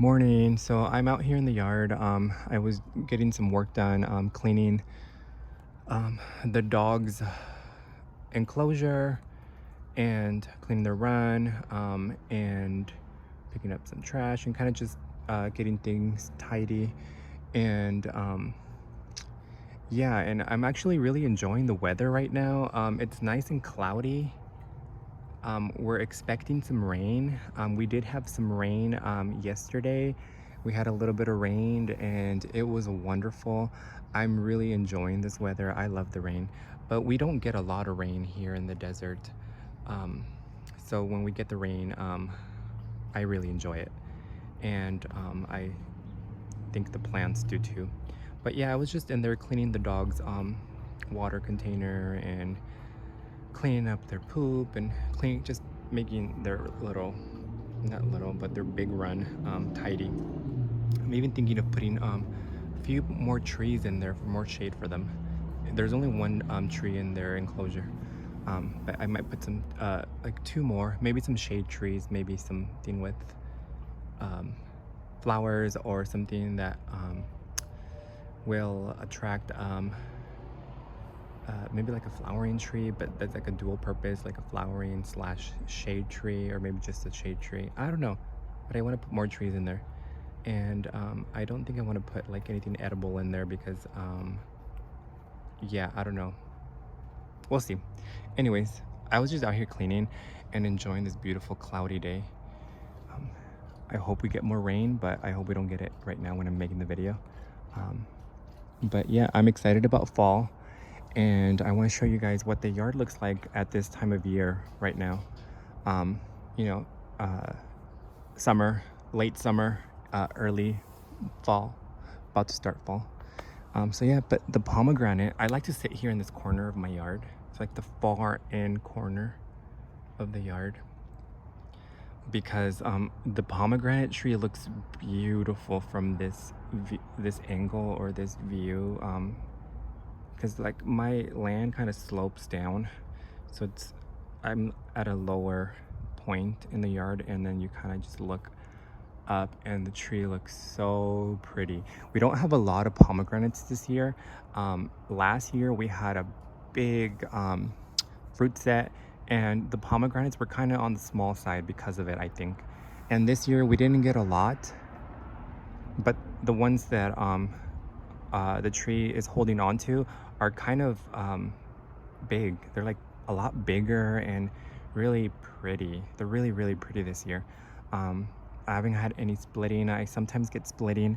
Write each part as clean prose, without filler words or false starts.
Morning. So I'm out here in the yard. I was getting some work done, cleaning the dog's enclosure and cleaning their run, and picking up some trash and kind of just getting things tidy. And yeah, and I'm actually really enjoying the weather right now. It's nice and cloudy. We're expecting some rain. We did have some rain yesterday. We had a little bit of rain and it was wonderful. I'm really enjoying this weather. I love the rain, but we don't get a lot of rain here in the desert. Um, so when we get the rain, I really enjoy it. And I think the plants do too. But yeah, I was just in there cleaning the dog's water container and cleaning up their poop and just making their little, not little, but their big run tidy. I'm even thinking of putting a few more trees in there for more shade for them. There's only one tree in their enclosure, but I might put some like two more, maybe some shade trees, maybe something with um, flowers or something that will attract maybe like a flowering tree, but that's like a dual purpose, like a flowering slash shade tree, or maybe just a shade tree. I don't know, but I want to put more trees in there. And I don't think I want to put like anything edible in there because yeah, I don't know. We'll see. Anyways, I was just out here cleaning and enjoying this beautiful cloudy day. Um, I hope we get more rain, but I hope we don't get it right now when I'm making the video. Um, but yeah, I'm excited about fall. And I want to show you guys what the yard looks like at this time of year right now. Um, you know, uh, summer, late summer, early fall, about to start fall. So yeah, but the pomegranate, I like to sit here in this corner of my yard. It's like the far end corner of the yard because the pomegranate tree looks beautiful from this angle or this view. Because like my land kind of slopes down, so I'm at a lower point in the yard, and then you kind of just look up and the tree looks so pretty. We don't have a lot of pomegranates this year. Last year we had a big fruit set, and the pomegranates were kind of on the small side because of it, I think. And this year we didn't get a lot, but the ones that the tree is holding on to are kind of big. They're like a lot bigger and really pretty. They're really, really pretty this year. I haven't had any splitting. I sometimes get splitting.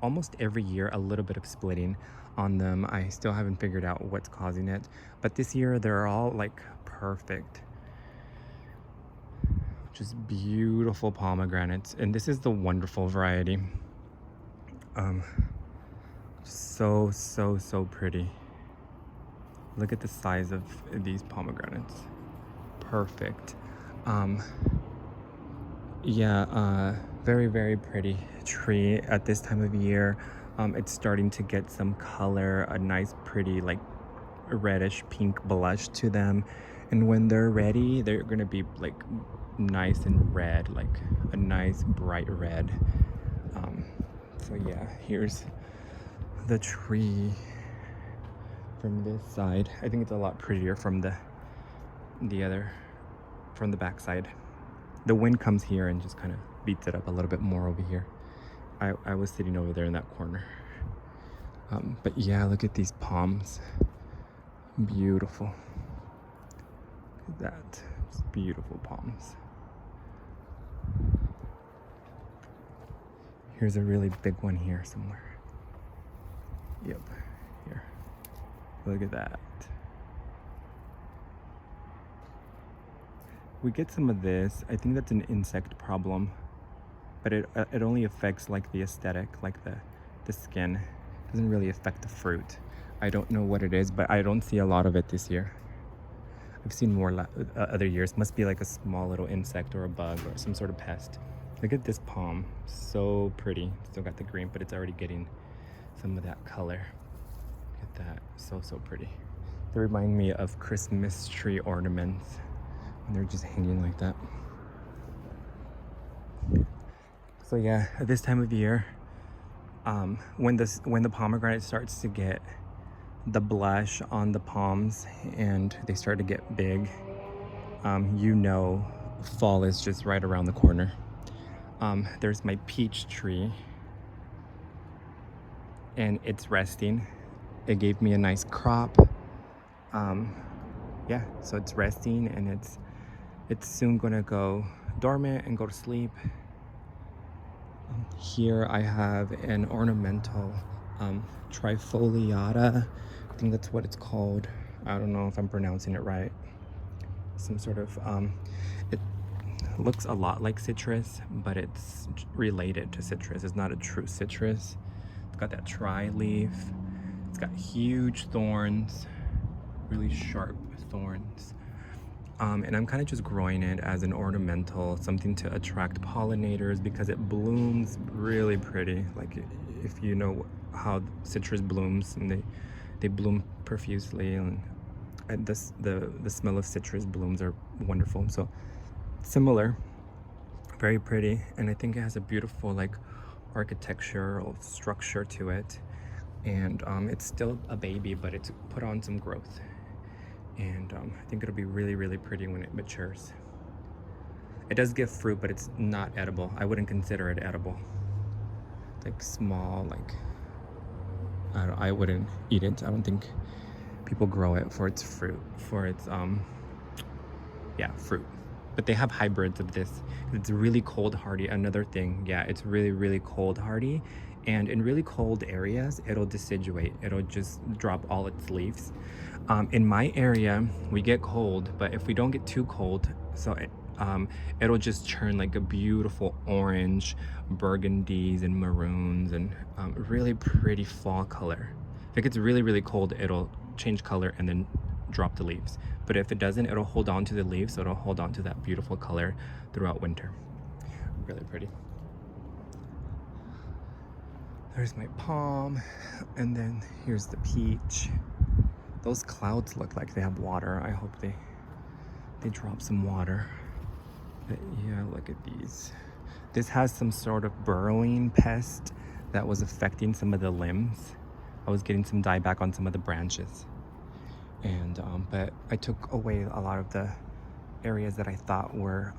Almost every year, a little bit of splitting on them. I still haven't figured out what's causing it. But this year, they're all like perfect. Just beautiful pomegranates. And this is the wonderful variety. So, so, so pretty. Look at the size of these pomegranates. Perfect. Yeah, very, very pretty tree at this time of year. It's starting to get some color, a nice, pretty, like reddish pink blush to them. And when they're ready, they're gonna be like nice and red, like a nice bright red. So yeah, here's the tree from this side. I think it's a lot prettier from the back side. The wind comes here and just kind of beats it up a little bit more over here. I was sitting over there in that corner. But yeah, look at these palms. Beautiful. Look at that. Just beautiful palms. Here's a really big one here somewhere. Yep, here. Look at that. We get some of this. I think that's an insect problem, but it only affects like the aesthetic, like the skin. It doesn't really affect the fruit. I don't know what it is, but I don't see a lot of it this year. I've seen more other years. Must be like a small little insect or a bug or some sort of pest. Look at this palm, so pretty. Still got the green, but it's already getting some of that color. Look at that, so, so pretty. They remind me of Christmas tree ornaments when they're just hanging like that. So yeah, at this time of year, when the pomegranate starts to get the blush on the palms and they start to get big, you know fall is just right around the corner. There's my peach tree, and it's resting. It gave me a nice crop. Yeah, so it's resting, and it's soon gonna go dormant and go to sleep. Here I have an ornamental trifoliata. I think that's what it's called. I don't know if I'm pronouncing it right. Some sort of it looks a lot like citrus, but it's related to citrus. It's not a true citrus. It's got that tri-leaf. It's got huge thorns, really sharp thorns. And I'm kind of just growing it as an ornamental, something to attract pollinators because it blooms really pretty. Like if you know how citrus blooms, and they bloom profusely, and the smell of citrus blooms are wonderful. So similar, very pretty, and I think it has a beautiful like architectural structure to it. And it's still a baby, but it's put on some growth. And I think it'll be really, really pretty when it matures. It does give fruit, but it's not edible. I wouldn't consider it edible. Like small, like I wouldn't eat it. I don't think people grow it for its fruit, for its yeah, fruit. But they have hybrids of this. It's really cold hardy. Another thing, yeah, it's really, really cold hardy. And in really cold areas, it'll deciduate. It'll just drop all its leaves. In my area, we get cold, but if we don't get too cold, so it'll just turn like a beautiful orange, burgundies and maroons, and really pretty fall color. If it gets really, really cold, it'll change color and then drop the leaves. But if it doesn't, it'll hold on to the leaves, so it'll hold on to that beautiful color throughout winter. Really pretty. There's my palm, and then here's the peach. Those clouds look like they have water. I hope they drop some water. But yeah, look at these. This has some sort of burrowing pest that was affecting some of the limbs. I was getting some dieback on some of the branches. And but I took away a lot of the areas that I thought were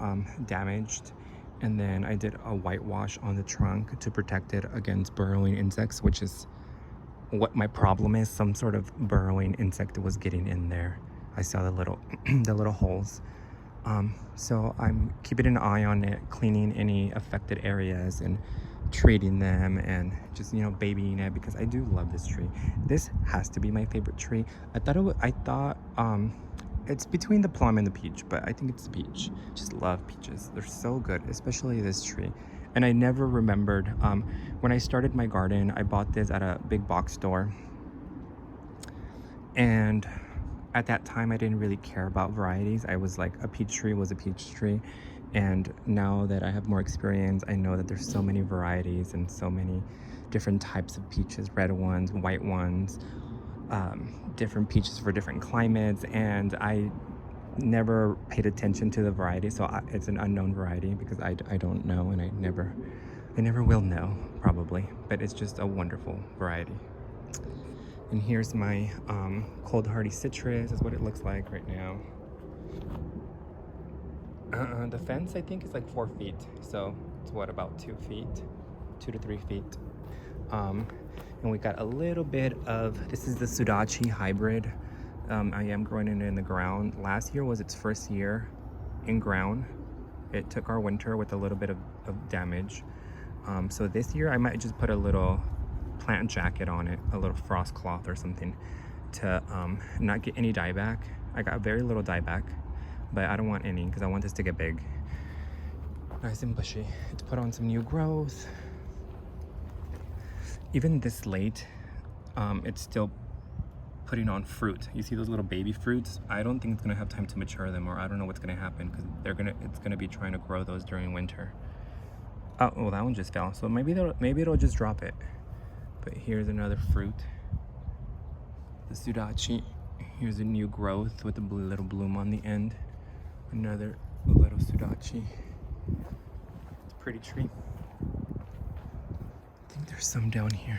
damaged, and then I did a whitewash on the trunk to protect it against burrowing insects, which is what my problem is. Some sort of burrowing insect was getting in there. I saw the little the little holes. So I'm keeping an eye on it, cleaning any affected areas and treating them, and just, you know, babying it, because I do love this tree. This has to be my favorite tree. I thought it's between the plum and the peach, but I think it's the peach. Just love peaches. They're so good, especially this tree. And I never remembered, when I started my garden, I bought this at a big box store. And at that time, I didn't really care about varieties. I was like, a peach tree was a peach tree. And now that I have more experience, I know that there's so many varieties and so many different types of peaches, red ones, white ones, different peaches for different climates. And I never paid attention to the variety, so it's an unknown variety because I don't know, and I never will know, probably. But it's just a wonderful variety. And here's my cold hardy citrus. Is what it looks like right now. The fence, I think, is like 4 feet, so it's what, about 2 feet, 2 to 3 feet. And we got a little bit of, this is the Sudachi hybrid. I am growing it in the ground. Last year was its first year in ground. It took our winter with a little bit of damage. So this year I might just put a little plant jacket on it, a little frost cloth or something, to not get any dieback. I got very little dieback, but I don't want any because I want this to get big. Nice and bushy. It's put on some new growth. Even this late, it's still putting on fruit. You see those little baby fruits? I don't think it's gonna have time to mature them, or I don't know what's gonna happen, because it's gonna be trying to grow those during winter. Oh, well, that one just fell. So maybe it'll just drop it. But here's another fruit, the Sudachi. Here's a new growth with a little bloom on the end. Another little Sudachi. It's a pretty tree. There's some down here.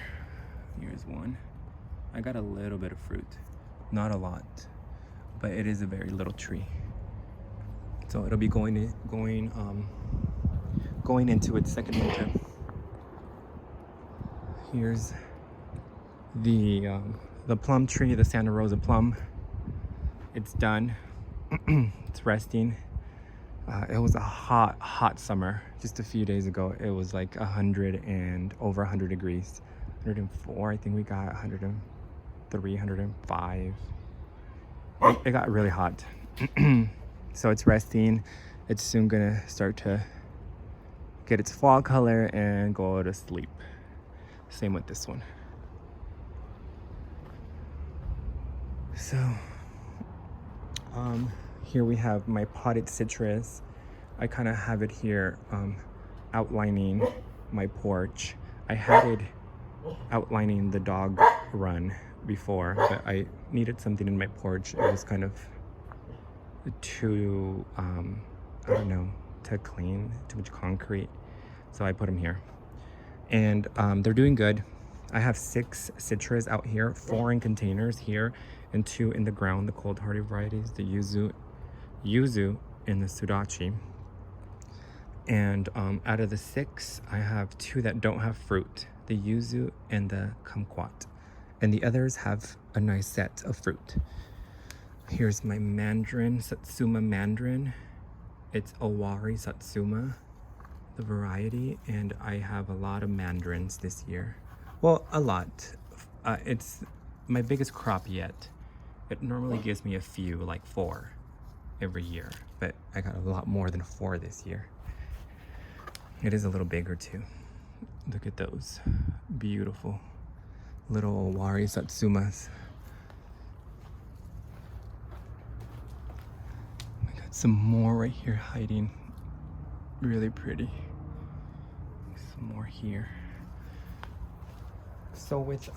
Here's one. I got a little bit of fruit, not a lot, but it is a very little tree. So it'll be going into its second winter. Here's the plum tree, the Santa Rosa plum. It's done. It's resting. It was a hot summer. Just a few days ago, it was like 100 and over 100 degrees. 104, I think we got 103, 105. It got really hot. So it's resting. It's soon gonna start to get its fall color and go to sleep. Same with this one. So here we have my potted citrus. I kind of have it here outlining my porch. I had it outlining the dog run before, but I needed something in my porch. It was kind of too, I don't know, too clean, too much concrete. So I put them here. And they're doing good. I have 6 citrus out here, 4 in containers here, and 2 in the ground, the cold hardy varieties, the yuzu and the sudachi. And out of the 6, I have 2 that don't have fruit, the yuzu and the kumquat. And the others have a nice set of fruit. Here's my mandarin, Satsuma mandarin. It's Owari Satsuma, the variety, and I have a lot of mandarins this year. Well, a lot. It's my biggest crop yet. It normally gives me a few, like 4 every year, but I got a lot more than 4 this year. It is a little bigger too. Look at those beautiful little Owari Satsumas. I got some more right here hiding. Really pretty. Some more here. So with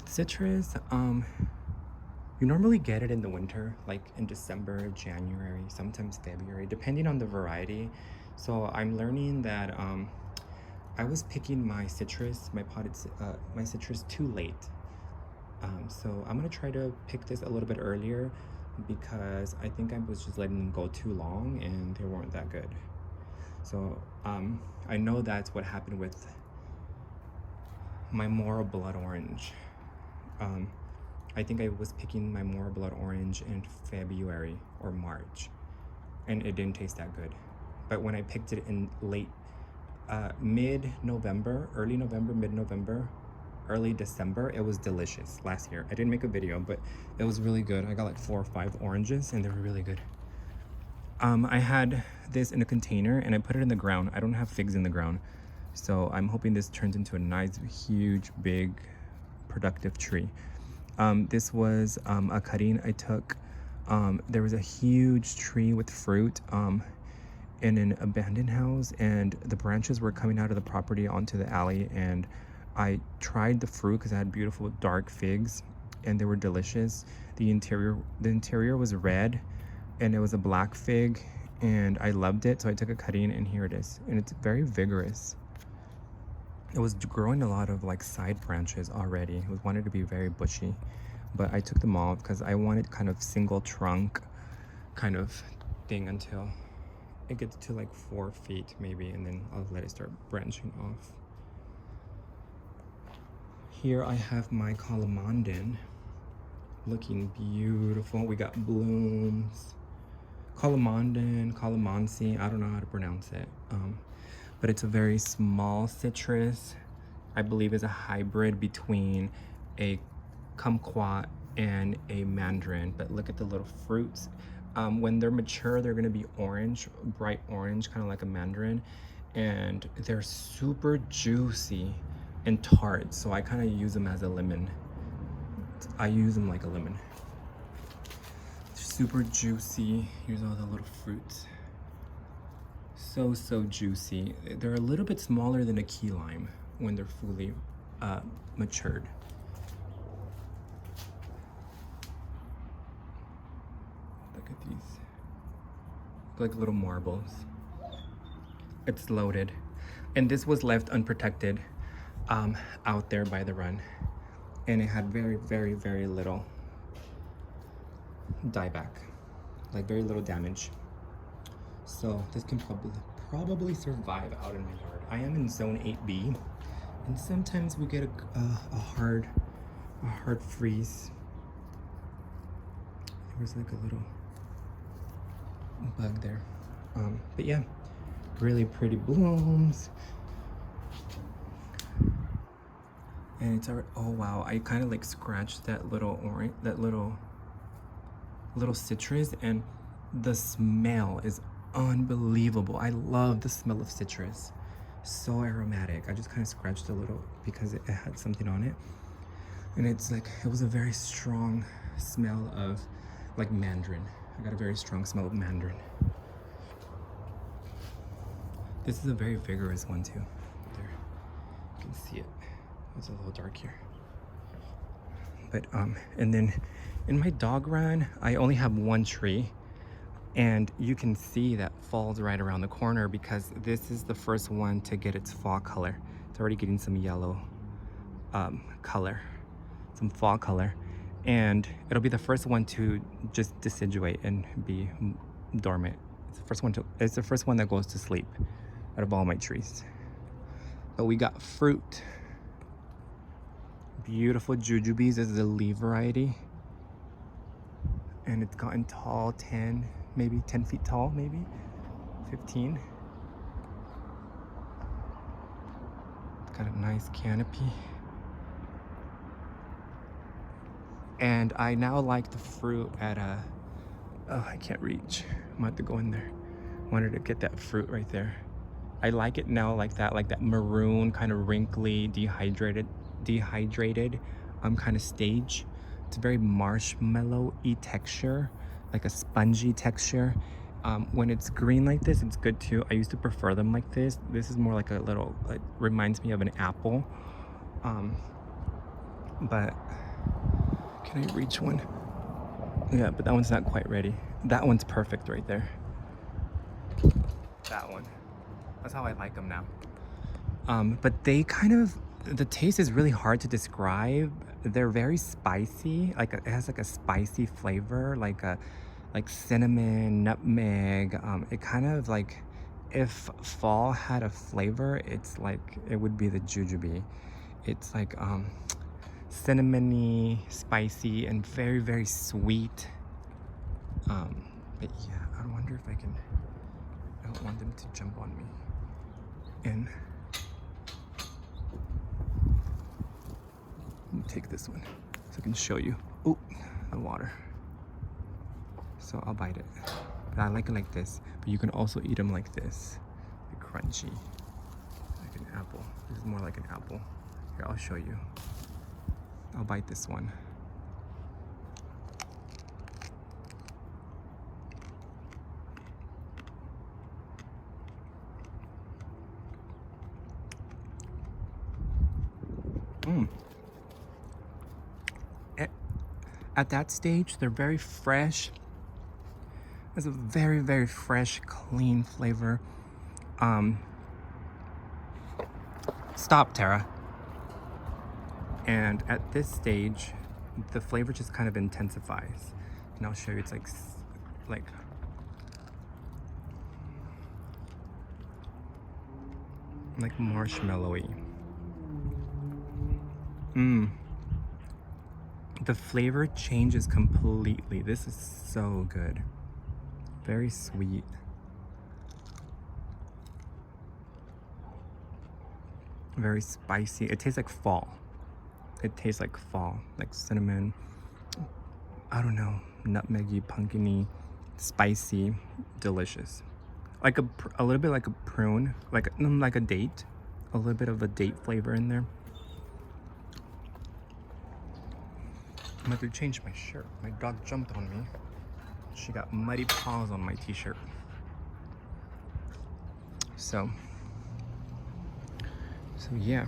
citrus, you normally get it in the winter, like in December, January, sometimes February, depending on the variety. So I'm learning that I was picking my citrus, my citrus too late. So I'm gonna try to pick this a little bit earlier because I think I was just letting them go too long and they weren't that good. So I know that's what happened with my Mora Blood Orange. I think I was picking my Mora Blood Orange in February or March, and it didn't taste that good. But when I picked it in late, mid-November, early November, mid-November, early December, it was delicious last year. I didn't make a video, but it was really good. I got like 4 or 5 oranges, and they were really good. I had this in a container, and I put it in the ground. I don't have figs in the ground, so I'm hoping this turns into a nice, huge, big, productive tree. This was a cutting I took. There was a huge tree with fruit in an abandoned house, and the branches were coming out of the property onto the alley, and I tried the fruit because it had beautiful dark figs and they were delicious. The interior was red and it was a black fig, and I loved it, so I took a cutting, and here it is, and it's very vigorous. It was growing a lot of like side branches already. It wanted to be very bushy, but I took them off because I wanted kind of single trunk kind of thing until it gets to like 4 feet maybe, and then I'll let it start branching off. Here I have my Calamondin, looking beautiful. We got blooms. Calamondin, calamansi, I don't know how to pronounce it. But it's a very small citrus. I believe is a hybrid between a kumquat and a mandarin. But look at the little fruits. When they're mature, they're gonna be orange, bright orange, kind of like a mandarin. And they're super juicy and tart, so I kind of use them as a lemon. I use them like a lemon. Super juicy. Here's all the little fruits. So juicy. They're a little bit smaller than a key lime when they're fully matured. Look at these, like little marbles. It's loaded, and this was left unprotected. out there by the run, and it had very, very, very little dieback, like very little damage. So this can probably survive out in my yard. I am in zone 8B, and sometimes we get a hard freeze. There's like a little bug there. But yeah, really pretty blooms. And it's already, oh wow, I kind of like scratched that little orange, that little citrus, and the smell is unbelievable. I love the smell of citrus. So aromatic. I just kind of scratched a little because it had something on it. And it's like, it was a very strong smell of like mandarin. I got a very strong smell of mandarin. This is a very vigorous one too. There, you can see it. It's a little dark here. But and then in my dog run, I only have one tree, and you can see that falls right around the corner because this is the first one to get its fall color. It's already getting some yellow color, some fall color, and it'll be the first one to just deciduate and be dormant. It's the first one that goes to sleep out of all my trees. But we got fruit. Beautiful Jujubes. This is a leaf variety, and it's gotten tall, 10 feet tall, maybe 15. It's got a nice canopy, and I now like the fruit at a, oh, I can't reach. I'm gonna have to go in there. Wanted to get that fruit right there. I like it now like that maroon, kind of wrinkly, dehydrated kind of stage. It's a very marshmallow-y texture, like a spongy texture. When it's green like this, it's good too. I used to prefer them like this. This is more like a little, it reminds me of an apple. But can I reach one? Yeah, but that one's not quite ready. That one's perfect right there. That one. That's how I like them now. But they kind of, the taste is really hard to describe. They're very spicy. Like it has like a spicy flavor, like cinnamon, nutmeg. It kind of like, if fall had a flavor, it's like, it would be the Jujube. It's like cinnamony, spicy, and very, very sweet. But yeah, I wonder if I can, I don't want them to jump on me. And take this one so I can show you. Oh, the water. So I'll bite it. But I like it like this. But you can also eat them like this. They're crunchy. Like an apple. This is more like an apple. Here, I'll show you. I'll bite this one. At that stage, they're very fresh. It's a very, very fresh, clean flavor. Stop, Tara. And at this stage, the flavor just kind of intensifies. And I'll show you, it's like marshmallowy. The flavor changes completely. This is so good. Very sweet. Very spicy. It tastes like fall. It tastes like fall, like cinnamon. I don't know, nutmeggy, pumpkiny, spicy, delicious. Like a little bit like a prune, like a date. A little bit of a date flavor in there. I'm about to change my shirt. My dog jumped on me. She got muddy paws on my t-shirt. So yeah.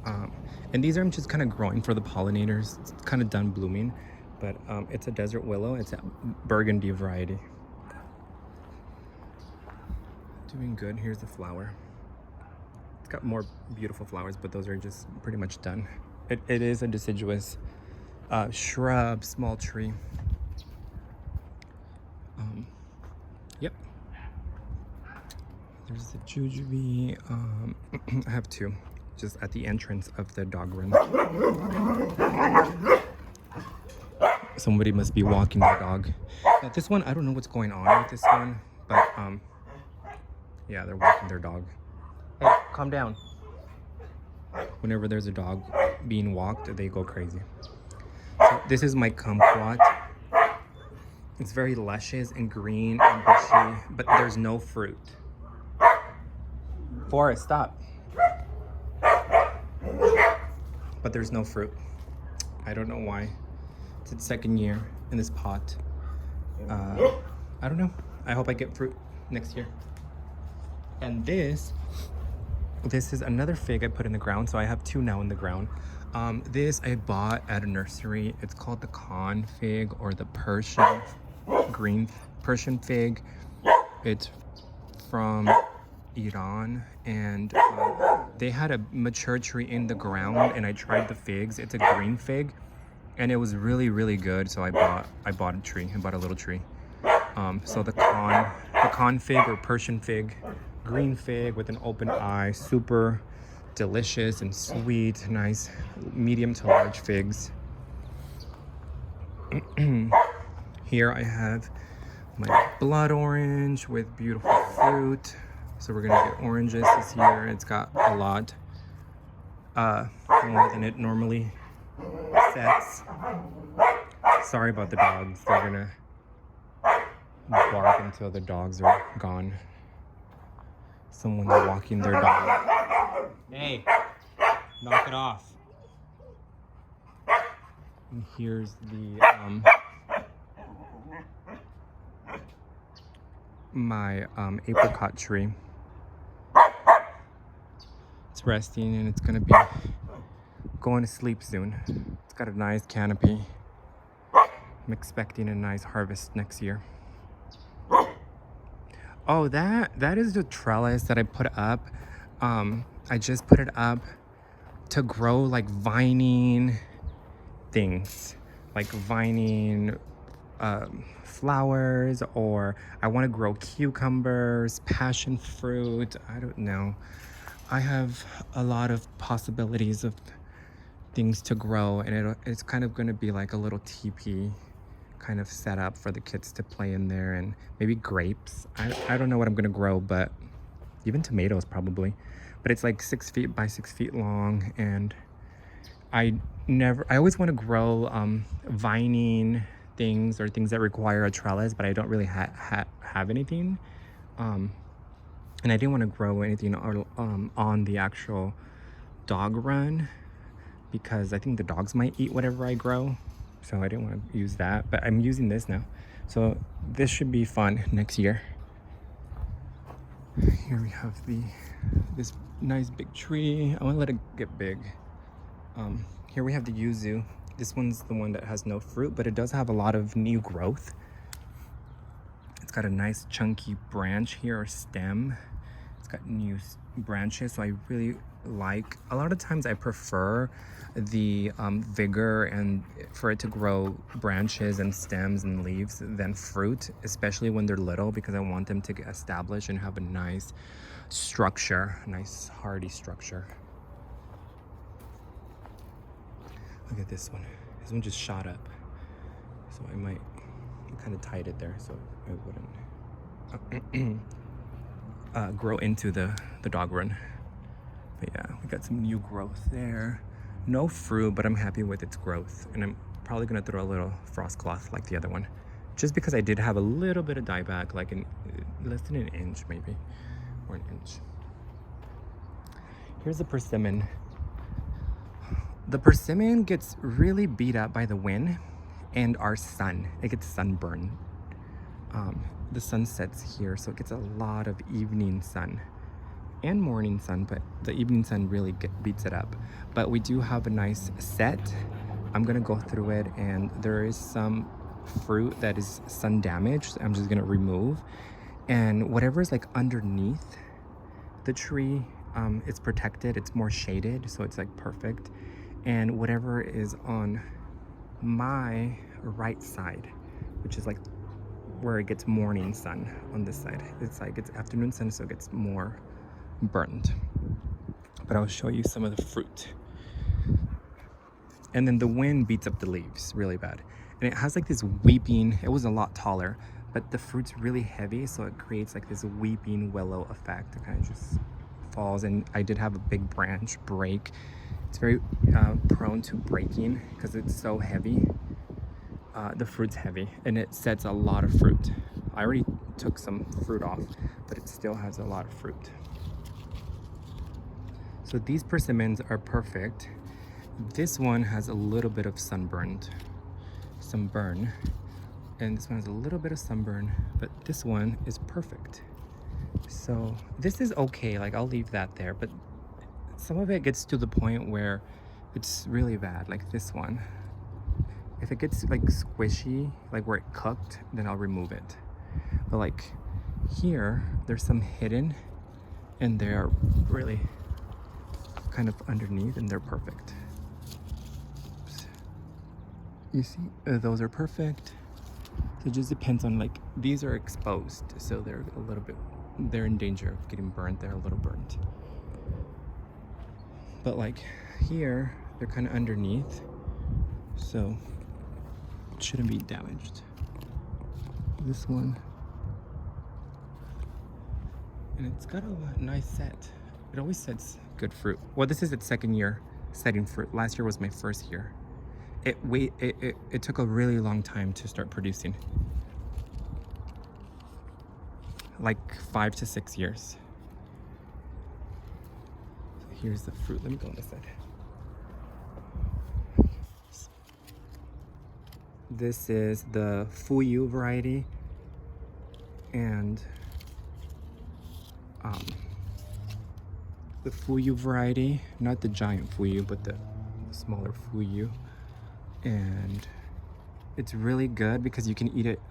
And these are just kind of growing for the pollinators. It's kind of done blooming, but it's a desert willow. It's a burgundy variety. Doing good. Here's the flower. It's got more beautiful flowers, but those are just pretty much done. It is a deciduous shrub, small tree. Yep. There's the Jujube. I have two, just at the entrance of the dog run. Somebody must be walking their dog. Now, this one, I don't know what's going on with this one, but yeah, they're walking their dog. Hey, calm down. Whenever there's a dog being walked, they go crazy. So this is my kumquat. It's very luscious and green and bushy, but there's no fruit. Forrest, stop. But there's no fruit. I don't know why. It's its second year in this pot. I don't know. I hope I get fruit next year. And this is another fig I put in the ground. So I have two now in the ground. This I bought at a nursery. It's called the con fig, or the green Persian fig. It's from Iran, and they had a mature tree in the ground, and I tried the figs. It's a green fig, and it was really, really good. So I bought a tree. I bought a little tree. So the con fig, or Persian fig, green fig with an open eye, super delicious and sweet, nice medium to large figs. Here I have my blood orange with beautiful fruit. So we're gonna get oranges this year. It's got a lot more than it normally sets. Sorry about the dogs. They're gonna bark until the dogs are gone. Someone's walking their dog. Hey, knock it off. And here's the my apricot tree. It's resting, and it's gonna be going to sleep soon. It's got a nice canopy. I'm expecting a nice harvest next year. Oh, that is the trellis that I put up. I just put it up to grow like vining things, like vining flowers, or I want to grow cucumbers, passion fruit. I don't know. I have a lot of possibilities of things to grow, and it's kind of going to be like a little teepee kind of setup for the kids to play in there, and maybe grapes. I don't know what I'm going to grow, but even tomatoes probably. But it's like 6 feet by 6 feet long, and I always want to grow vining things, or things that require a trellis, but I don't really have anything. And I didn't want to grow anything on the actual dog run, because I think the dogs might eat whatever I grow. So I didn't want to use that, but I'm using this now. So this should be fun next year. Here we have this nice big tree. I want to let it get big. Here we have the yuzu. This one's the one that has no fruit, but it does have a lot of new growth. It's got a nice chunky branch here, or stem. It's got new branches, so I really like. A lot of times I prefer the vigor and for it to grow branches and stems and leaves than fruit, especially when they're little, because I want them to get established and have a nice structure, a nice hardy structure. Look at this one. This one just shot up, so I might kind of tied it there so it wouldn't grow into the dog run. But yeah, we got some new growth there. No fruit, but I'm happy with its growth, and I'm probably gonna throw a little frost cloth like the other one, just because I did have a little bit of dieback, like less than an inch maybe, or an inch. Here's the persimmon. The persimmon gets really beat up by the wind and our sun. It gets sunburned. The sun sets here, so it gets a lot of evening sun and morning sun, but the evening sun really beats it up. But we do have a nice set. I'm gonna go through it, and there is some fruit that is sun damaged. I'm just gonna remove, and whatever is like underneath the tree It's protected, it's more shaded, so it's like perfect. And whatever is on my right side, which is like where it gets morning sun on this side, it's like it's afternoon sun, so it gets more burnt. But I'll show you some of the fruit. And then the wind beats up the leaves really bad. And it has like this weeping, it was a lot taller, but the fruit's really heavy, so it creates like this weeping willow effect. It kind of just falls, and I did have a big branch break. It's very prone to breaking because it's so heavy. The fruit's heavy, and it sets a lot of fruit. I already took some fruit off, but it still has a lot of fruit. So these persimmons are perfect. This one has a little bit of sunburn, and this one has a little bit of sunburn, but this one is perfect. So this is okay, like I'll leave that there, but some of it gets to the point where it's really bad, like this one. If it gets like squishy, like where it cooked, then I'll remove it. But like here, there's some hidden, and they're really kind of underneath, and they're perfect. You see, those are perfect. So it just depends on, like, these are exposed, so they're a little bit, they're in danger of getting burnt. They're a little burnt. But like here, they're kind of underneath, so it shouldn't be damaged. This one, and it's got a nice set. It always sets good fruit. Well, this is its second year setting fruit. Last year was my first year. It took a really long time to start producing, like 5 to 6 years. So here's the fruit. Let me go on this side. This is the Fuyu variety, and the Fuyu variety, not the giant Fuyu, but the smaller Fuyu. And it's really good because you can eat it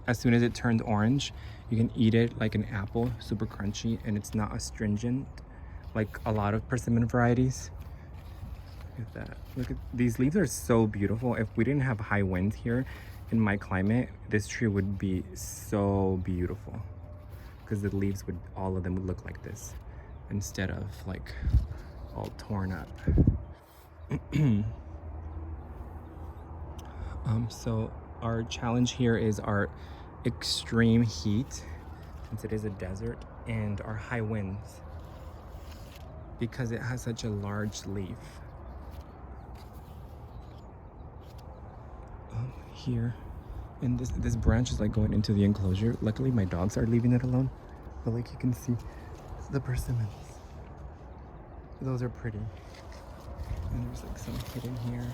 as soon as it turns orange. You can eat it like an apple, super crunchy, and it's not astringent like a lot of persimmon varieties. Look at that. Look at these leaves, are so beautiful. If we didn't have high winds here in my climate, this tree would be so beautiful because the leaves would, all of them would look like this instead of like all torn up. So our challenge here is our extreme heat, since it is a desert, and our high winds because it has such a large leaf. Here, and this branch is like going into the enclosure. Luckily my dogs are leaving it alone, but like you can see the persimmons, those are pretty, and there's like some hidden here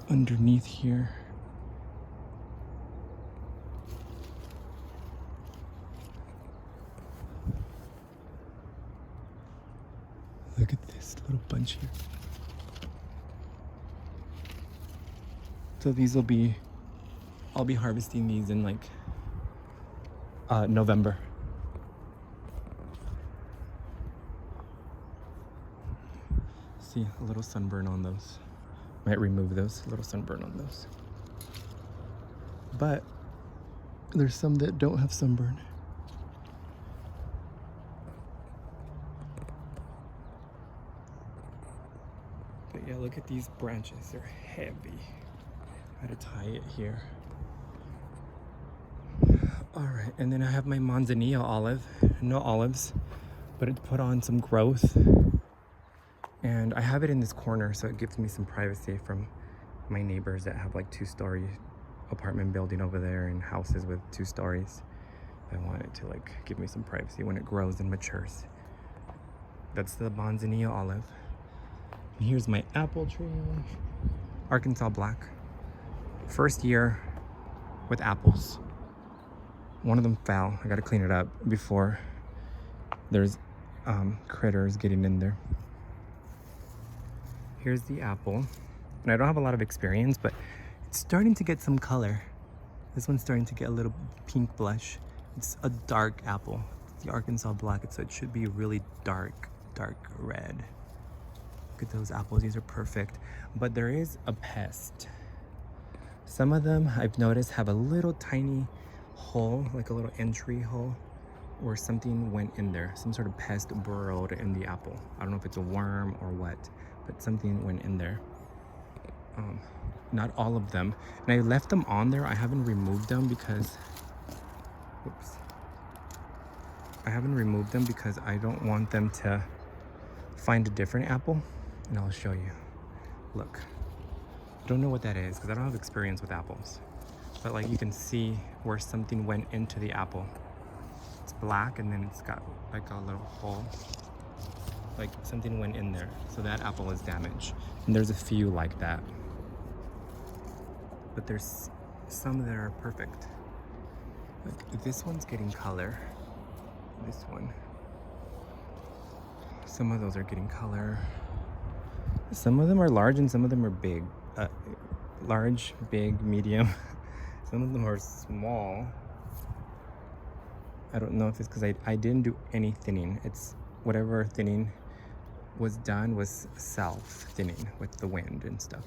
underneath here. Look at this little bunch here. So these will be, I'll be harvesting these in like November. See, a little sunburn on those. Might remove those, a little sunburn on those. But there's some that don't have sunburn. But yeah, look at these branches, they're heavy. I had to tie it here. All right, and then I have my manzanilla olive. No olives, but it put on some growth. And I have it in this corner, so it gives me some privacy from my neighbors that have like 2-story apartment building over there and houses with 2 stories. I want it to like give me some privacy when it grows and matures. That's the manzanilla olive. And here's my apple tree, Arkansas black. First year with apples. One of them fell. I gotta clean it up before there's critters getting in there. Here's the apple. And I don't have a lot of experience, but it's starting to get some color. This one's starting to get a little pink blush. It's a dark apple. It's the Arkansas black, so it should be really dark red. Look at those apples, these are perfect. But there is a pest. Some of them I've noticed have a little tiny hole, like a little entry hole, where something went in there. Some sort of pest burrowed in the apple. I don't know if it's a worm or what, but something went in there. Not all of them. And I left them on there. I haven't removed them because, oops. I haven't removed them because I don't want them to find a different apple. And I'll show you. Look. I don't know what that is because I don't have experience with apples. But like you can see where something went into the apple. It's black and then it's got like a little hole. Like something went in there. So that apple is damaged. And there's a few like that. But there's some that are perfect. Like this one's getting color. This one. Some of those are getting color. Some of them are large and some of them are big. Large, big, medium. Some of them are small. I don't know if it's because I didn't do any thinning. It's whatever thinning was done was self-thinning with the wind and stuff.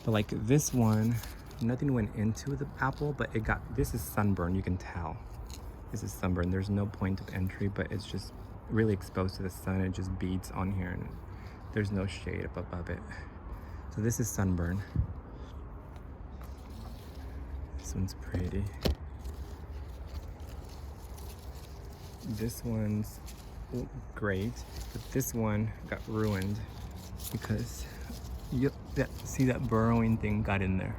But like this one, nothing went into the apple, but it got, this is sunburn, you can tell. This is sunburn. There's no point of entry, but it's just really exposed to the sun. It just beats on here and there's no shade up above it. So this is sunburn. This one's pretty. This one's great, but this one got ruined because see that burrowing thing got in there.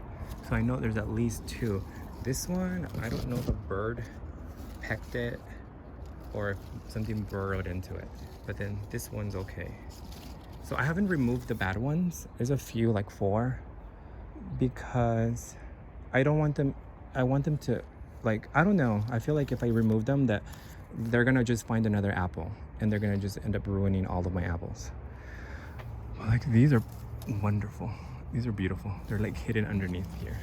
So I know there's at least two. This one, I don't know if a bird pecked it or if something burrowed into it, but then this one's okay. So I haven't removed the bad ones. There's a few, like 4, because I don't want them, I want them to, like, I don't know. I feel like if I remove them, that they're gonna just find another apple and they're gonna just end up ruining all of my apples. Like these are wonderful. These are beautiful. They're like hidden underneath here.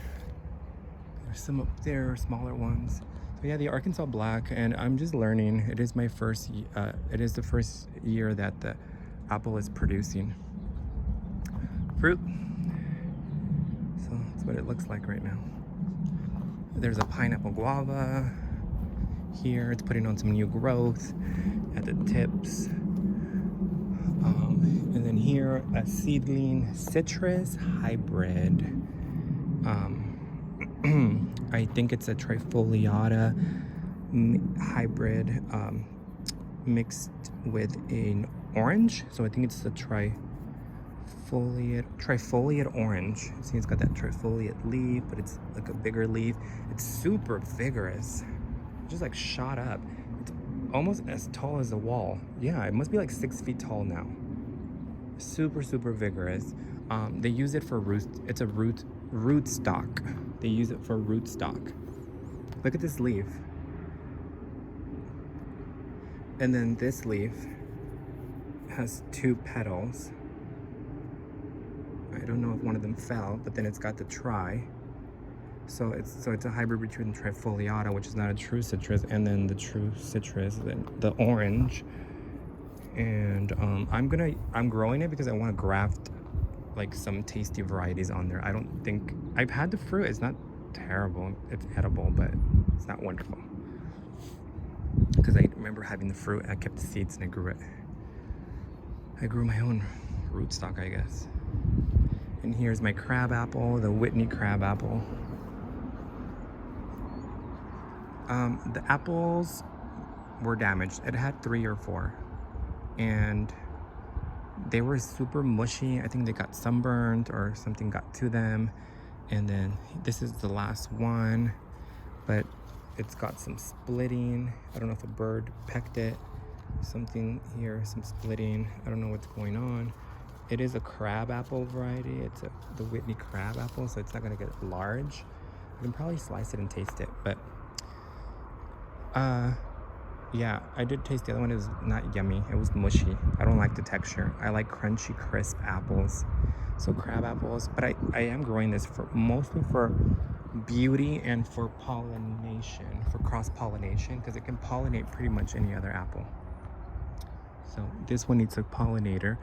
There's some up there, smaller ones. So yeah, the Arkansas black, and I'm just learning. It is my first, it is the first year that the apple is producing fruit. So that's what it looks like right now. There's a pineapple guava here. It's putting on some new growth at the tips. And then here, a seedling citrus hybrid. I think it's a trifoliata hybrid mixed with an orange. So I think it's the trifoliate orange. See, it's got that trifoliate leaf, but it's like a bigger leaf. It's super vigorous. It just like shot up. It's almost as tall as a wall. Yeah, it must be like 6 feet tall now. Super vigorous. They use it for root. It's a root stock. They use it for root stock. Look at this leaf. And then this leaf has 2 petals. I don't know if one of them fell, but then it's got the tri. So it's a hybrid between trifoliata, which is not a true citrus, and then the true citrus, the orange. And I'm growing it because I want to graft like some tasty varieties on there. I don't think I've had the fruit. It's not terrible. It's edible, but it's not wonderful. Because I remember having the fruit, I kept the seeds and I grew it. I grew my own rootstock, I guess. And here's my crab apple, the Whitney crab apple. The apples were damaged. It had 3 or 4. And they were super mushy. I think they got sunburned or something got to them. And then this is the last one, but it's got some splitting. I don't know if a bird pecked it. Something here, some splitting. I don't know what's going on. It is a crab apple variety. It's the Whitney crab apple, so it's not gonna get large. I can probably slice it and taste it, but yeah, I did taste the other one. It was not yummy. It was mushy. I don't like the texture. I like crunchy, crisp apples. So crab apples, but I am growing this mostly for beauty and for pollination, for cross-pollination, because it can pollinate pretty much any other apple. So this one needs a pollinator,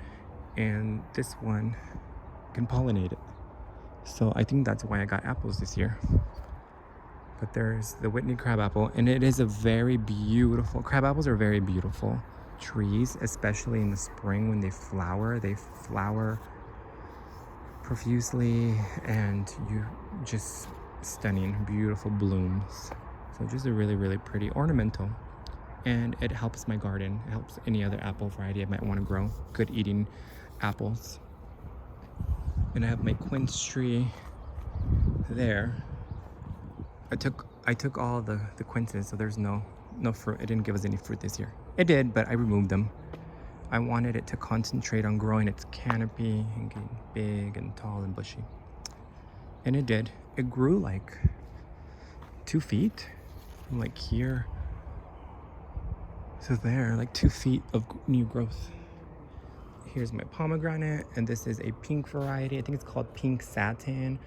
and this one can pollinate it. So I think that's why I got apples this year. But there's the Whitney crabapple, and it is a very beautiful, crab apples are very beautiful trees, especially in the spring when they flower. They flower profusely, and you just stunning, beautiful blooms. So just a really, really pretty ornamental. And it helps my garden. It helps any other apple variety I might want to grow. Good eating apples. And I have my quince tree there. I took all the quinces, so there's no fruit. It didn't give us any fruit this year. It did, but I removed them. I wanted it to concentrate on growing its canopy and getting big and tall and bushy. And it did. It grew like 2 feet from like here to there, like 2 feet of new growth. Here's my pomegranate, and this is a pink variety. I think it's called pink satin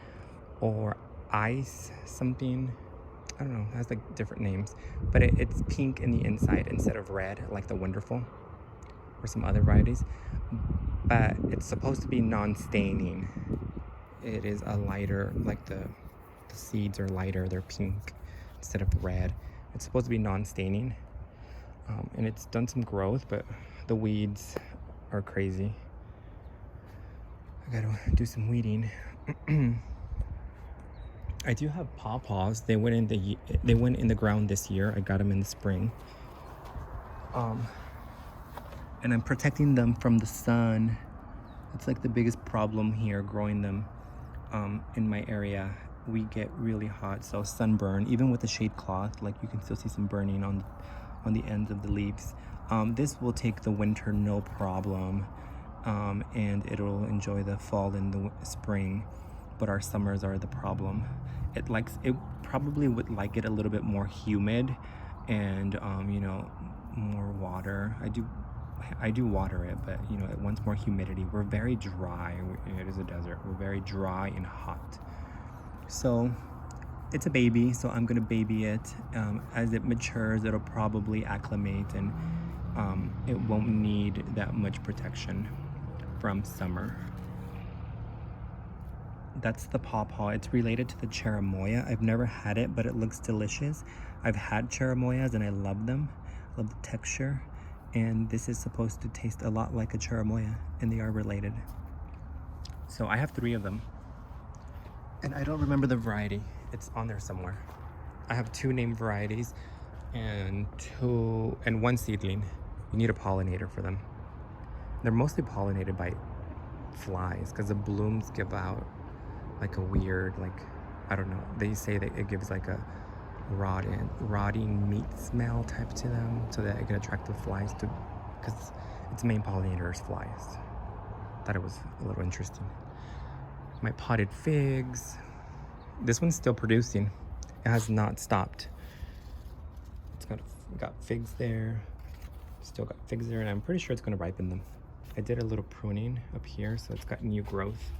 or ice something. I don't know, it has like different names, but it's pink in the inside instead of red like the Wonderful or some other varieties. But it's supposed to be non-staining. It is a lighter, like the seeds are lighter, they're pink instead of red. It's supposed to be non-staining, and it's done some growth, but the weeds are crazy. I gotta do some weeding. I do have pawpaws. They went in the ground this year. I got them in the spring. And I'm protecting them from the sun. It's like the biggest problem here growing them in my area. We get really hot, so sunburn. Even with the shade cloth, like you can still see some burning on the ends of the leaves. This will take the winter no problem, and it'll enjoy the fall and the spring. But our summers are the problem. It probably would like it a little bit more humid and you know, more water. I do water it, but you know, it wants more humidity. We're very dry. It is a desert. We're very dry and hot. So it's a baby, so I'm gonna baby it. As it matures, it'll probably acclimate, and it won't need that much protection from summer. That's the pawpaw. It's related to the cherimoya. I've never had it, but it looks delicious. I've had cherimoyas and I love them. I love the texture. And this is supposed to taste a lot like a cherimoya, and they are related. So I have 3 of them. And I don't remember the variety. It's on there somewhere. I have 2 named varieties and 1 seedling. You need a pollinator for them. They're mostly pollinated by flies because the blooms give out like a weird, like, I don't know, they say that it gives like a rotting meat smell type to them, so that it can attract the flies to, because its main pollinator is flies. Thought it was a little interesting. My potted figs. This one's still producing. It has not stopped. It's got figs there. Still got figs there, and I'm pretty sure it's gonna ripen them. I did a little pruning up here, so it's got new growth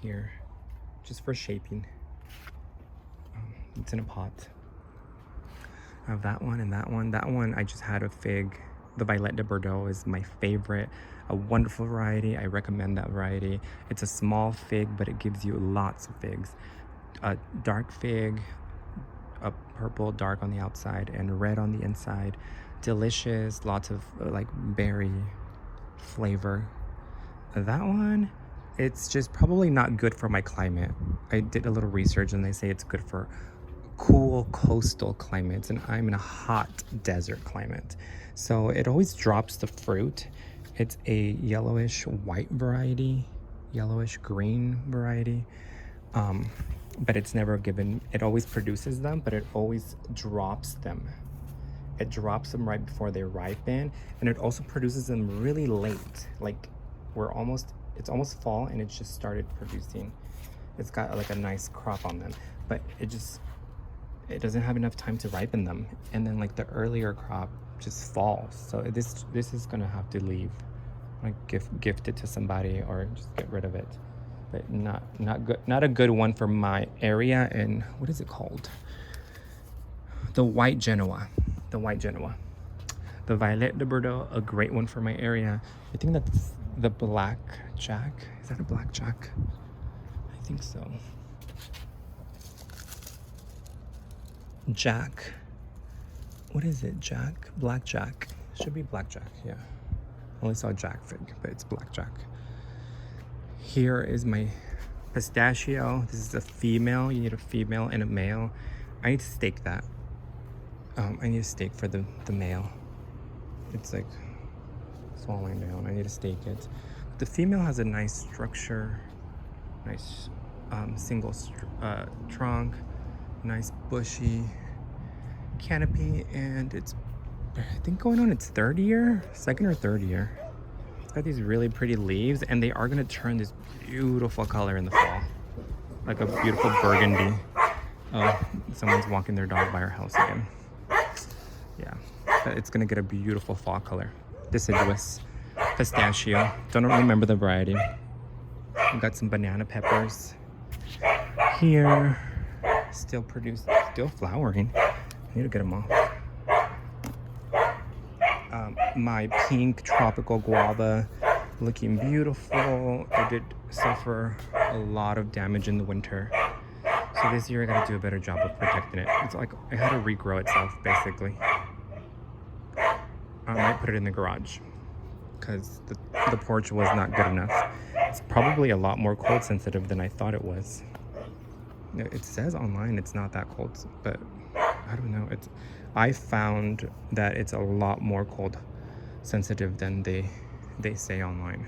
here, just for shaping. It's in a pot. I have that one and that one. That one I just had a fig. The Violet de Bordeaux is my favorite. A wonderful variety. I recommend that variety. It's a small fig, but it gives you lots of figs. A dark fig, a purple dark on the outside and red on the inside. Delicious, lots of like berry flavor. That one, it's just probably not good for my climate. I did a little research and they say it's good for cool coastal climates, and I'm in a hot desert climate. So it always drops the fruit. It's a yellowish white variety, yellowish green variety. But it's never given, it always produces them, but it always drops them. It drops them right before they ripen, and it also produces them really late. Like it's almost fall and it's just started producing. It's got like a nice crop on them, but it doesn't have enough time to ripen them. And then like the earlier crop just falls. So this is gonna have to leave. Like gift it to somebody or just get rid of it. but not a good one for my area. And what is it called? The white Genoa. The white Genoa. The Violet de Bordeaux, a great one for my area. I think that's the Black Jack. Is that a Black Jack? I think so. Jack. What is it? Jack? Black Jack. Should be Black Jack, yeah. I only saw Jack fig, but it's Black Jack. Here is my pistachio. This is a female. You need a female and a male. I need to stake that. I need a stake for the male. It's like swallowing down. I need to stake it. The female has a nice structure, nice single trunk, nice bushy canopy, and it's, I think, going on its third year, second or third year. It's got these really pretty leaves, and they are gonna turn this beautiful color in the fall, like a beautiful burgundy. Oh, someone's walking their dog by our house again. Yeah, it's gonna get a beautiful fall color. Deciduous pistachio. Don't remember the variety. We got some banana peppers here. Still flowering. I need to get them off. My pink tropical guava, looking beautiful. It did suffer a lot of damage in the winter, so this year I gotta do a better job of protecting it. It's like it had to regrow itself, basically. I might put it in the garage because the porch was not good enough. It's probably a lot more cold sensitive than I thought it was. It says online it's not that cold, but I don't know. I found that it's a lot more cold sensitive than they say online.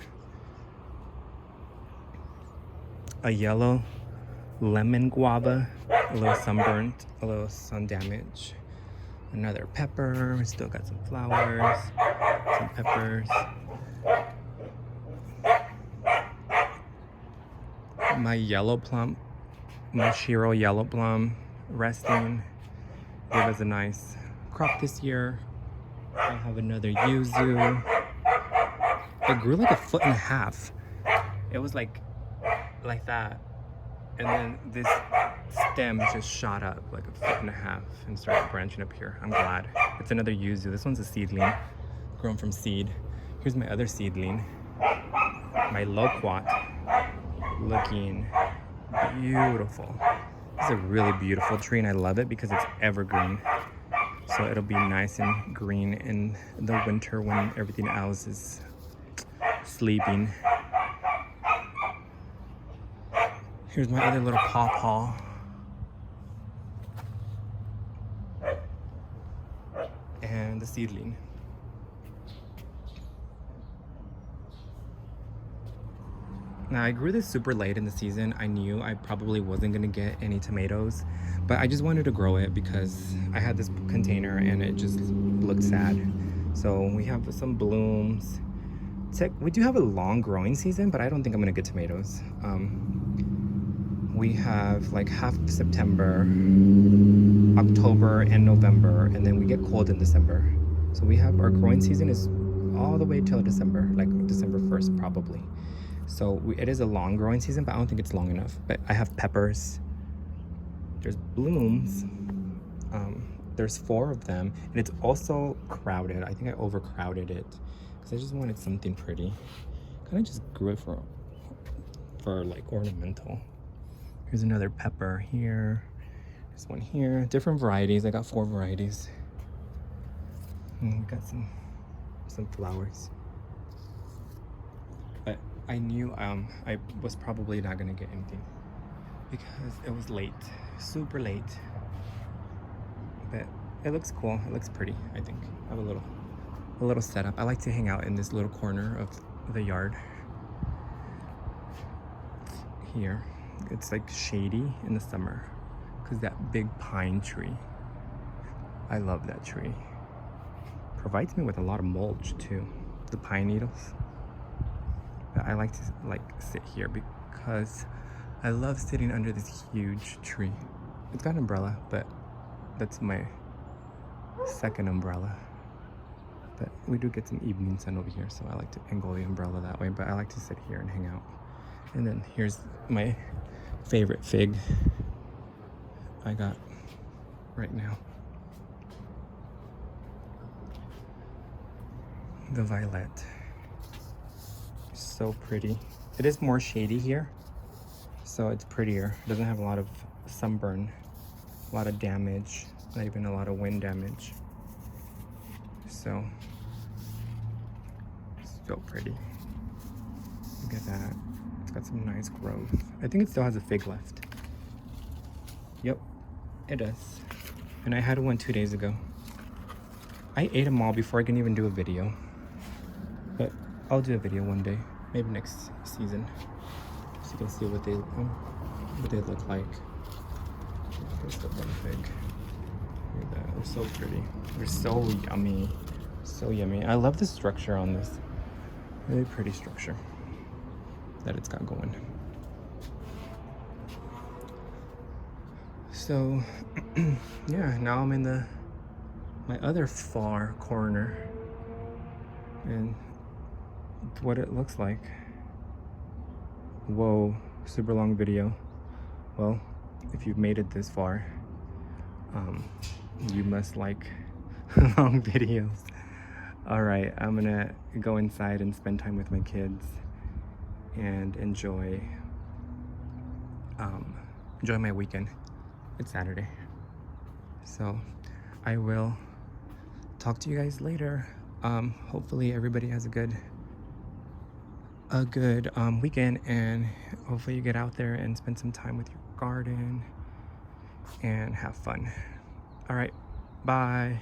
A yellow lemon guava, a little sunburnt, a little sun damage. Another pepper, still got some flowers, some peppers. My yellow plum, my Shiro yellow plum, resting. Gave us a nice crop this year. I have another yuzu. It grew like 1.5 feet. It was like that. And then this stem just shot up like 1.5 feet and started branching up here. I'm glad. It's another yuzu. This one's a seedling, grown from seed. Here's my other seedling, my loquat, looking beautiful. It's a really beautiful tree, and I love it because it's evergreen. So it'll be nice and green in the winter when everything else is sleeping. Here's my other little pawpaw. And the seedling. Now, I grew this super late in the season. I knew I probably wasn't gonna get any tomatoes, but I just wanted to grow it because I had this container and it just looked sad. So we have some blooms. We do have a long growing season, but I don't think I'm gonna get tomatoes. We have like half of September, October, and November, and then we get cold in December. So we have our growing season is all the way till December, like December 1st probably. So it is a long growing season, but I don't think it's long enough. But I have peppers. There's blooms. There's 4 of them, and it's also crowded. I think I overcrowded it because I just wanted something pretty. Kind of just grew it for like ornamental. Here's another pepper here. There's one here. Different varieties. I got 4 varieties. And we got some flowers. But I knew I was probably not gonna get anything because it was late, super late. But it looks cool. It looks pretty. I think I have a little setup. I like to hang out in this little corner of the yard here. It's like shady in the summer because that big pine tree. I love that tree. Provides me with a lot of mulch too. The pine needles. But I like to sit here because I love sitting under this huge tree. It's got an umbrella, but that's my second umbrella. But we do get some evening sun over here, so I like to angle the umbrella that way. But I like to sit here and hang out. And then here's my favorite fig I got right now. The violet. So pretty. It is more shady here, so it's prettier. It doesn't have a lot of sunburn, a lot of damage, not even a lot of wind damage. So pretty. Look at that. It's got some nice growth. I think it still has a fig left. Yep, it does. And I had one 2 days ago. I ate them all before I can even do a video. But I'll do a video one day, maybe next season, so you can see what they look like. Here's the one fig. Look at that. They're so pretty. They're so yummy. So yummy. I love the structure on this. Really pretty structure that it's got going. So yeah, now I'm in my other far corner, and what it looks like. Whoa, super long video. Well, if you've made it this far, you must like long videos. All right, I'm gonna go inside and spend time with my kids and enjoy my weekend. It's Saturday, so I will talk to you guys later. Hopefully everybody has a good weekend, and hopefully you get out there and spend some time with your garden and have fun. All right, bye.